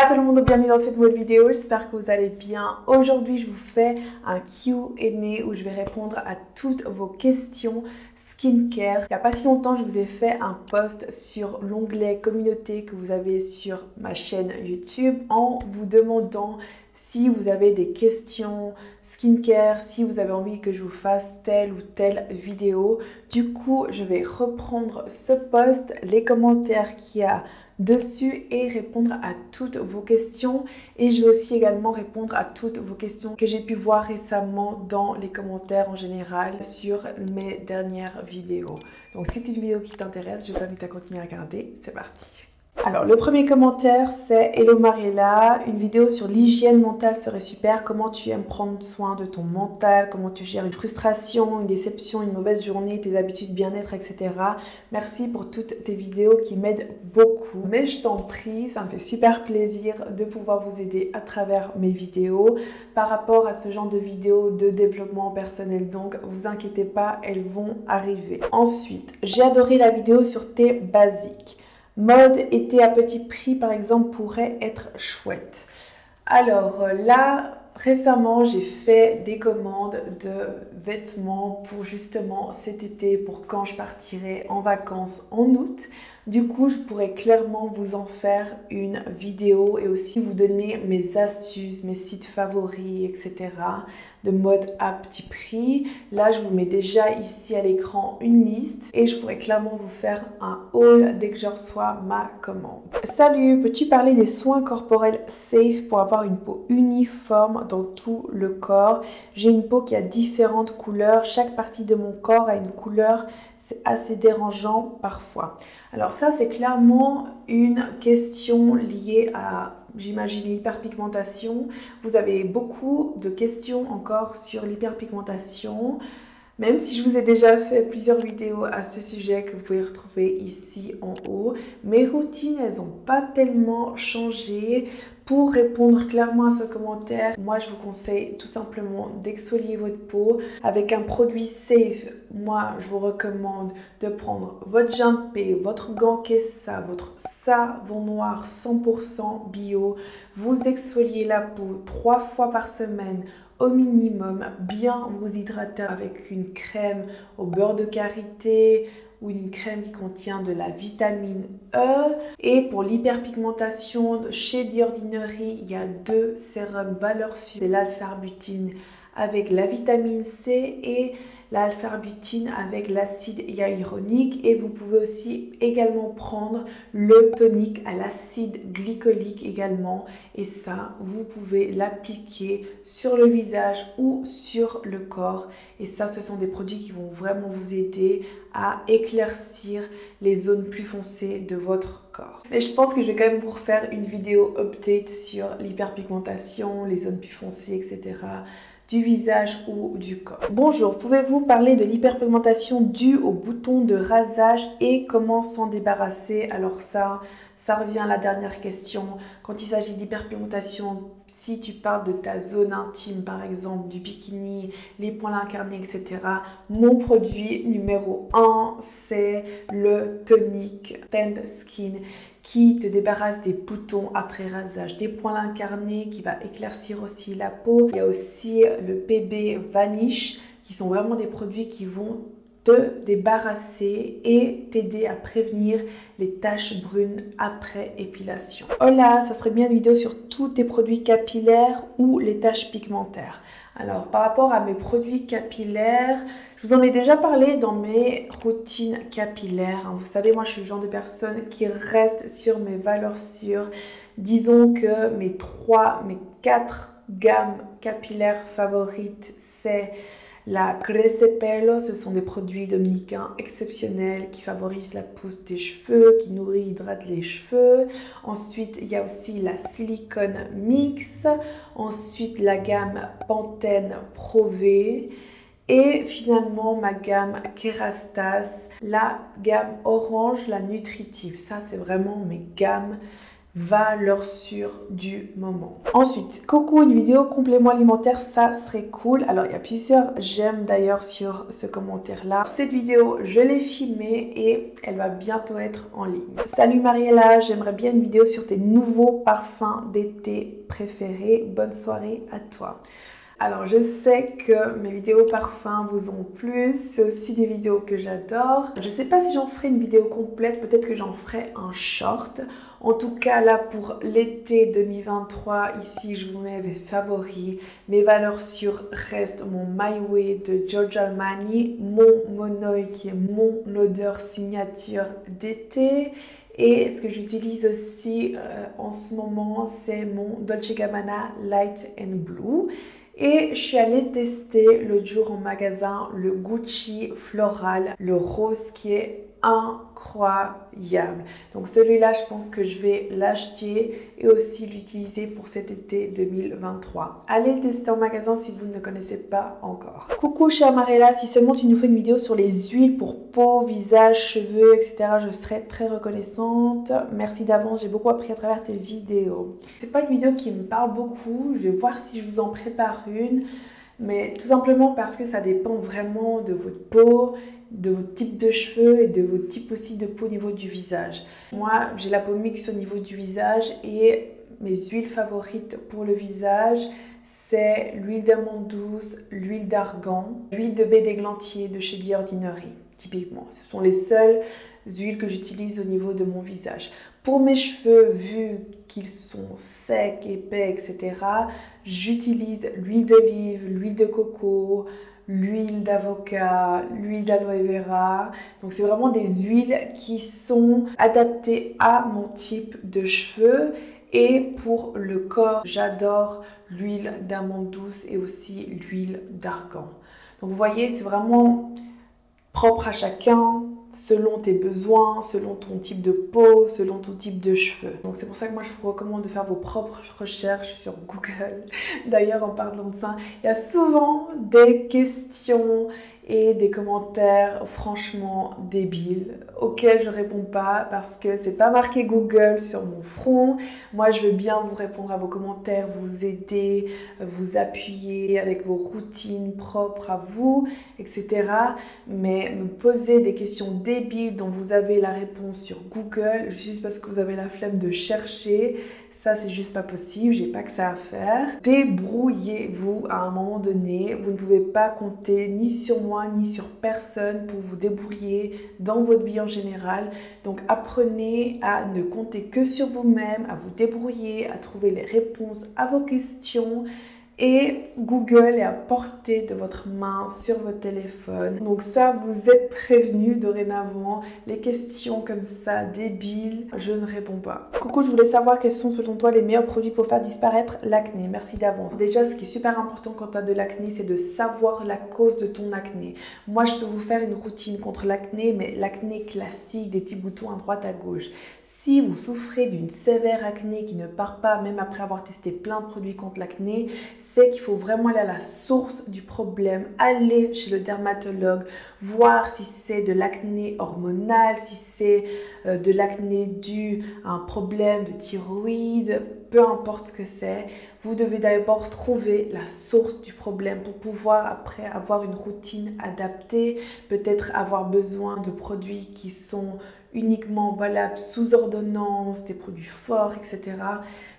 tout le monde, bienvenue dans cette nouvelle vidéo, j'espère que vous allez bien. Aujourd'hui, je vous fais un Q&A où je vais répondre à toutes vos questions skincare. Il n'y a pas si longtemps, je vous ai fait un post sur l'onglet communauté que vous avez sur ma chaîne YouTube en vous demandant si vous avez des questions skincare, si vous avez envie que je vous fasse telle ou telle vidéo. Du coup, je vais reprendre ce post, les commentaires qu'il y a dessus et répondre à toutes vos questions. Et je vais aussi également répondre à toutes vos questions que j'ai pu voir récemment dans les commentaires en général sur mes dernières vidéos. Donc si c'est une vidéo qui t'intéresse, je t'invite à continuer à regarder. C'est parti. Alors, le premier commentaire, c'est Hello Mariella, une vidéo sur l'hygiène mentale serait super. Comment tu aimes prendre soin de ton mental, comment tu gères une frustration, une déception, une mauvaise journée, tes habitudes bien-être, etc. Merci pour toutes tes vidéos qui m'aident beaucoup. Mais je t'en prie, ça me fait super plaisir de pouvoir vous aider à travers mes vidéos par rapport à ce genre de vidéos de développement personnel. Donc, vous inquiétez pas, elles vont arriver. Ensuite, j'ai adoré la vidéo sur tes basiques. Mode été à petit prix, par exemple, pourrait être chouette. Alors là, récemment, j'ai fait des commandes de vêtements pour justement cet été, pour quand je partirai en vacances en août. Du coup, je pourrais clairement vous en faire une vidéo et aussi vous donner mes astuces, mes sites favoris, etc. de mode à petit prix. Là, je vous mets déjà ici à l'écran une liste et je pourrais clairement vous faire un haul dès que je reçois ma commande. Salut, peux-tu parler des soins corporels safe pour avoir une peau uniforme dans tout le corps? J'ai une peau qui a différentes couleurs, chaque partie de mon corps a une couleur, c'est assez dérangeant parfois. Alors ça, c'est clairement une question liée à, j'imagine, l'hyperpigmentation. Vous avez beaucoup de questions encore sur l'hyperpigmentation, même si je vous ai déjà fait plusieurs vidéos à ce sujet que vous pouvez retrouver ici en haut. Mes routines, elles n'ont pas tellement changé. Pour répondre clairement à ce commentaire, moi je vous conseille tout simplement d'exfolier votre peau avec un produit safe. Moi je vous recommande de prendre votre Gimpé, votre Gankessa, votre savon noir 100% bio. Vous exfoliez la peau 3 fois par semaine au minimum, bien vous hydrater avec une crème au beurre de karité ou une crème qui contient de la vitamine E. Et pour l'hyperpigmentation, chez The Ordinary, il y a 2 sérums valeur sûre. C'est l'alpha-arbutin avec la vitamine C et l'alpha-arbutin avec l'acide hyaluronique. Et vous pouvez aussi également prendre le tonique à l'acide glycolique également. Et ça, vous pouvez l'appliquer sur le visage ou sur le corps. Et ça, ce sont des produits qui vont vraiment vous aider à éclaircir les zones plus foncées de votre corps. Mais je pense que je vais quand même vous refaire une vidéo update sur l'hyperpigmentation, les zones plus foncées, etc. du visage ou du corps. Bonjour, pouvez-vous parler de l'hyperpigmentation due au bouton de rasage et comment s'en débarrasser? Alors ça revient à la dernière question. Quand il s'agit d'hyperpigmentation, si tu parles de ta zone intime, par exemple, du bikini, les poils incarnés, etc., mon produit numéro 1, c'est le tonique Tend Skin qui te débarrasse des boutons après rasage, des poils incarnés, qui va éclaircir aussi la peau. Il y a aussi le PB Vanish, qui sont vraiment des produits qui vont te débarrasser et t'aider à prévenir les taches brunes après épilation. Hola, ça serait bien une vidéo sur tous tes produits capillaires ou les taches pigmentaires. Alors, par rapport à mes produits capillaires, je vous en ai déjà parlé dans mes routines capillaires. Vous savez, moi, je suis le genre de personne qui reste sur mes valeurs sûres. Disons que mes 4 gammes capillaires favorites, c'est la Crece Pelo, ce sont des produits dominicains exceptionnels qui favorisent la pousse des cheveux, qui nourrit, hydrate les cheveux. Ensuite, il y a aussi la Silicone Mix. Ensuite, la gamme Pantene Pro V. Et finalement, ma gamme Kerastase, la gamme orange, la nutritive. Ça, c'est vraiment mes gammes valeur sûre du moment. Ensuite, coucou, une vidéo complément alimentaire, ça serait cool. Alors, il y a plusieurs j'aime d'ailleurs sur ce commentaire-là. Cette vidéo, je l'ai filmée et elle va bientôt être en ligne. Salut Mariella, j'aimerais bien une vidéo sur tes nouveaux parfums d'été préférés. Bonne soirée à toi. Alors, je sais que mes vidéos parfums vous ont plu, c'est aussi des vidéos que j'adore. Je ne sais pas si j'en ferai une vidéo complète, peut-être que j'en ferai un short. En tout cas, là, pour l'été 2023, ici, je vous mets mes favoris. Mes valeurs sûres restent mon My Way de Giorgio Armani, mon Monoi qui est mon odeur signature d'été. Et ce que j'utilise aussi en ce moment, c'est mon Dolce & Gabbana Light and Blue. Et je suis allée tester l'autre jour en magasin le Gucci Floral, le rose qui est incroyable. Donc celui-là, je pense que je vais l'acheter et aussi l'utiliser pour cet été 2023. Allez le tester en magasin si vous ne le connaissez pas encore. Coucou chère Mariella, si seulement tu nous fais une vidéo sur les huiles pour peau, visage, cheveux, etc. je serais très reconnaissante. Merci d'avance, j'ai beaucoup appris à travers tes vidéos. C'est pas une vidéo qui me parle beaucoup, je vais voir si je vous en prépare une. Mais tout simplement parce que ça dépend vraiment de votre peau, de votre type de cheveux et de votre type aussi de peau au niveau du visage. Moi, j'ai la peau mixte au niveau du visage et mes huiles favorites pour le visage, c'est l'huile d'amande douce, l'huile d'argan, l'huile de baie d'églantier de chez The Ordinary, typiquement. Ce sont les seules huiles que j'utilise au niveau de mon visage. Pour mes cheveux, vu qu'ils sont secs, épais, etc., j'utilise l'huile d'olive, l'huile de coco, l'huile d'avocat, l'huile d'aloe vera. Donc c'est vraiment des huiles qui sont adaptées à mon type de cheveux. Et pour le corps, j'adore l'huile d'amande douce et aussi l'huile d'argan. Donc vous voyez, c'est vraiment propre à chacun, selon tes besoins, selon ton type de peau, selon ton type de cheveux. Donc c'est pour ça que moi je vous recommande de faire vos propres recherches sur Google. D'ailleurs en parlant de ça, il y a souvent des questions et des commentaires franchement débiles auxquels je réponds pas parce que c'est pas marqué Google sur mon front. Moi je veux bien vous répondre à vos commentaires, vous aider, vous appuyer avec vos routines propres à vous, etc. Mais me poser des questions débiles dont vous avez la réponse sur Google juste parce que vous avez la flemme de chercher, ça c'est juste pas possible, j'ai pas que ça à faire. Débrouillez-vous à un moment donné, vous ne pouvez pas compter ni sur moi ni sur personne pour vous débrouiller dans votre vie en général. Donc apprenez à ne compter que sur vous-même, à vous débrouiller, à trouver les réponses à vos questions. Et Google est à portée de votre main sur votre téléphone. Donc ça, vous êtes prévenus dorénavant. Les questions comme ça, débiles, je ne réponds pas. Coucou, je voulais savoir quels sont selon toi les meilleurs produits pour faire disparaître l'acné. Merci d'avance. Déjà, ce qui est super important quand tu as de l'acné, c'est de savoir la cause de ton acné. Moi, je peux vous faire une routine contre l'acné, mais l'acné classique, des petits boutons à droite, à gauche. Si vous souffrez d'une sévère acné qui ne part pas, même après avoir testé plein de produits contre l'acné, c'est qu'il faut vraiment aller à la source du problème, aller chez le dermatologue, voir si c'est de l'acné hormonal, si c'est de l'acné dû à un problème de thyroïde, peu importe ce que c'est. Vous devez d'abord trouver la source du problème pour pouvoir après avoir une routine adaptée, peut-être avoir besoin de produits qui sont uniquement valables sous ordonnance, des produits forts, etc.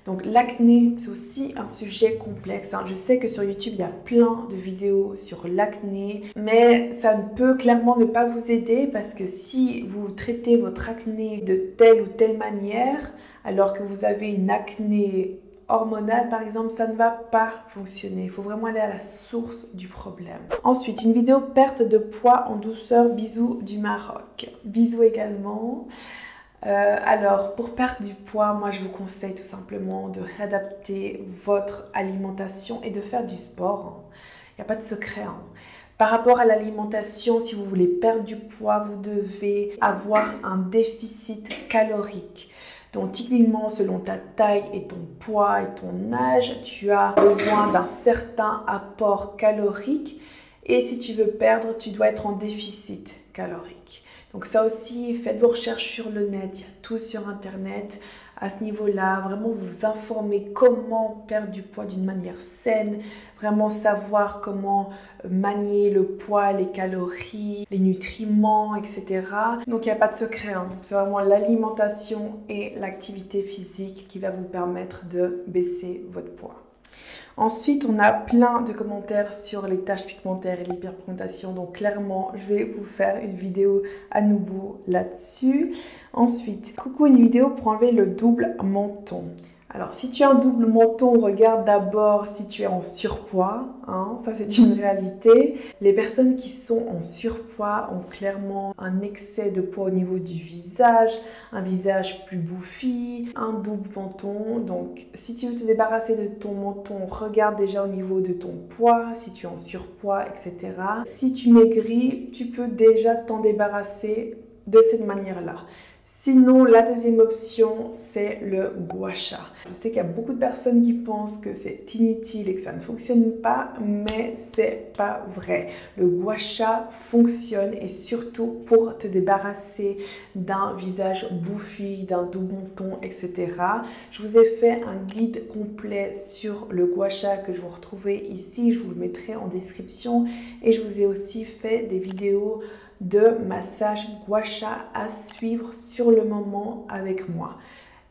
Donc l'acné, c'est aussi un sujet complexe. Je sais que sur YouTube, il y a plein de vidéos sur l'acné, mais ça ne peut clairement ne pas vous aider parce que si vous traitez votre acné de telle ou telle manière, alors que vous avez une acné hormonale par exemple, ça ne va pas fonctionner. Il faut vraiment aller à la source du problème. Ensuite, une vidéo perte de poids en douceur, bisous du Maroc. Bisous également. Alors, pour perdre du poids, moi je vous conseille tout simplement de réadapter votre alimentation et de faire du sport. Il n'y a pas de secret. Par rapport à l'alimentation, si vous voulez perdre du poids, vous devez avoir un déficit calorique. Donc typiquement, selon ta taille et ton poids et ton âge, tu as besoin d'un certain apport calorique. Et si tu veux perdre, tu dois être en déficit calorique. Donc Donc ça aussi, faites vos recherches sur le net, il y a tout sur internet. À ce niveau-là, vraiment vous informer comment perdre du poids d'une manière saine, vraiment savoir comment manier le poids, les calories, les nutriments, etc. Donc il n'y a pas de secret, hein. C'est vraiment l'alimentation et l'activité physique qui va vous permettre de baisser votre poids. Ensuite, on a plein de commentaires sur les taches pigmentaires et l'hyperpigmentation. Donc clairement, je vais vous faire une vidéo à nouveau là-dessus. Ensuite, coucou, une vidéo pour enlever le double menton. Alors, si tu as un double menton, regarde d'abord si tu es en surpoids, hein, ça c'est une réalité. Les personnes qui sont en surpoids ont clairement un excès de poids au niveau du visage, un visage plus bouffi, un double menton. Donc, si tu veux te débarrasser de ton menton, regarde déjà au niveau de ton poids, si tu es en surpoids, etc. Si tu maigris, tu peux déjà t'en débarrasser de cette manière-là. Sinon, la deuxième option, c'est le gua sha. Je sais qu'il y a beaucoup de personnes qui pensent que c'est inutile et que ça ne fonctionne pas, mais c'est pas vrai. Le gua sha fonctionne et surtout pour te débarrasser d'un visage bouffi, d'un double menton, etc. Je vous ai fait un guide complet sur le gua sha que je vous retrouvais ici. Je vous le mettrai en description et je vous ai aussi fait des vidéos de massage gua sha à suivre sur le moment avec moi.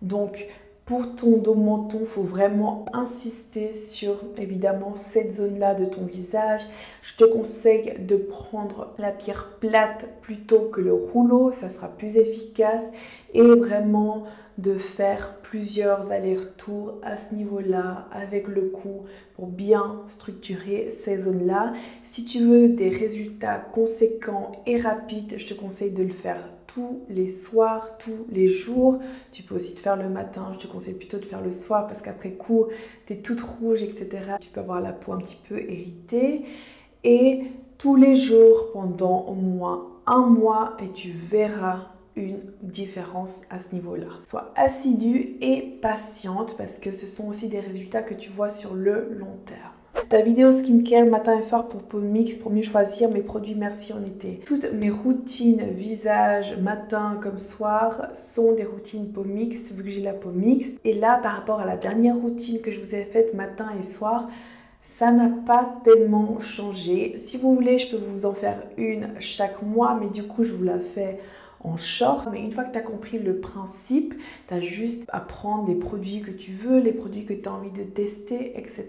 Donc pour ton dos menton, il faut vraiment insister sur évidemment cette zone-là de ton visage. Je te conseille de prendre la pierre plate plutôt que le rouleau, ça sera plus efficace et vraiment de faire plusieurs allers-retours à ce niveau-là avec le cou pour bien structurer ces zones-là. Si tu veux des résultats conséquents et rapides, je te conseille de le faire tous les soirs, tous les jours. Tu peux aussi te faire le matin, je te conseille plutôt de faire le soir parce qu'après coup, tu es toute rouge, etc. Tu peux avoir la peau un petit peu irritée. Et tous les jours pendant au moins un mois et tu verras une différence à ce niveau-là. Sois assidue et patiente parce que ce sont aussi des résultats que tu vois sur le long terme. Ta vidéo skincare matin et soir pour peau mixte pour mieux choisir mes produits merci en été. Toutes mes routines visage matin comme soir sont des routines peau mixte vu que j'ai la peau mixte. Et là par rapport à la dernière routine que je vous ai faite matin et soir, ça n'a pas tellement changé. Si vous voulez, je peux vous en faire une chaque mois, mais du coup je vous la fais en short. Mais une fois que tu as compris le principe, tu as juste à prendre des produits que tu veux, les produits que tu as envie de tester, etc.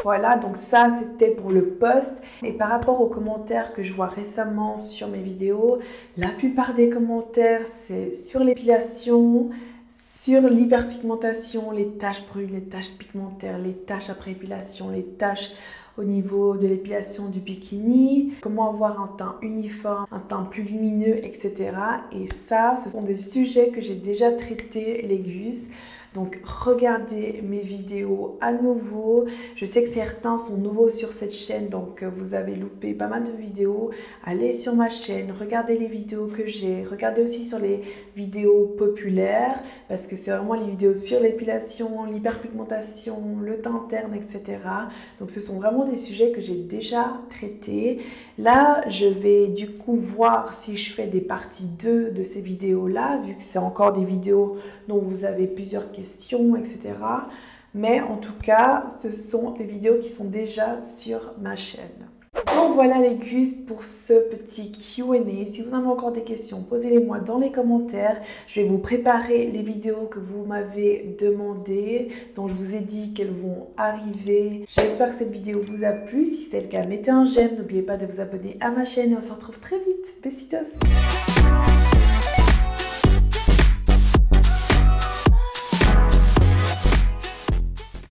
Voilà, donc ça c'était pour le post. Et par rapport aux commentaires que je vois récemment sur mes vidéos, la plupart des commentaires c'est sur l'épilation, sur l'hyperpigmentation, les taches brunes, les taches pigmentaires, les taches après épilation, les taches au niveau de l'épilation du bikini, comment avoir un teint uniforme, un teint plus lumineux, etc. Et ça, ce sont des sujets que j'ai déjà traités, les gus. Donc regardez mes vidéos à nouveau. Je sais que certains sont nouveaux sur cette chaîne, donc vous avez loupé pas mal de vidéos. Allez sur ma chaîne, regardez les vidéos que j'ai. Regardez aussi sur les vidéos populaires, parce que c'est vraiment les vidéos sur l'épilation, l'hyperpigmentation, le teint interne, etc. Donc ce sont vraiment des sujets que j'ai déjà traités. Là, je vais du coup voir si je fais des parties 2 de ces vidéos-là, vu que c'est encore des vidéos dont vous avez plusieurs questions, etc. Mais en tout cas, ce sont des vidéos qui sont déjà sur ma chaîne. Donc voilà les gus pour ce petit Q&A. Si vous avez encore des questions, posez-les-moi dans les commentaires. Je vais vous préparer les vidéos que vous m'avez demandées, dont je vous ai dit qu'elles vont arriver. J'espère que cette vidéo vous a plu. Si c'est le cas, mettez un j'aime. N'oubliez pas de vous abonner à ma chaîne et on se retrouve très vite. Besitos!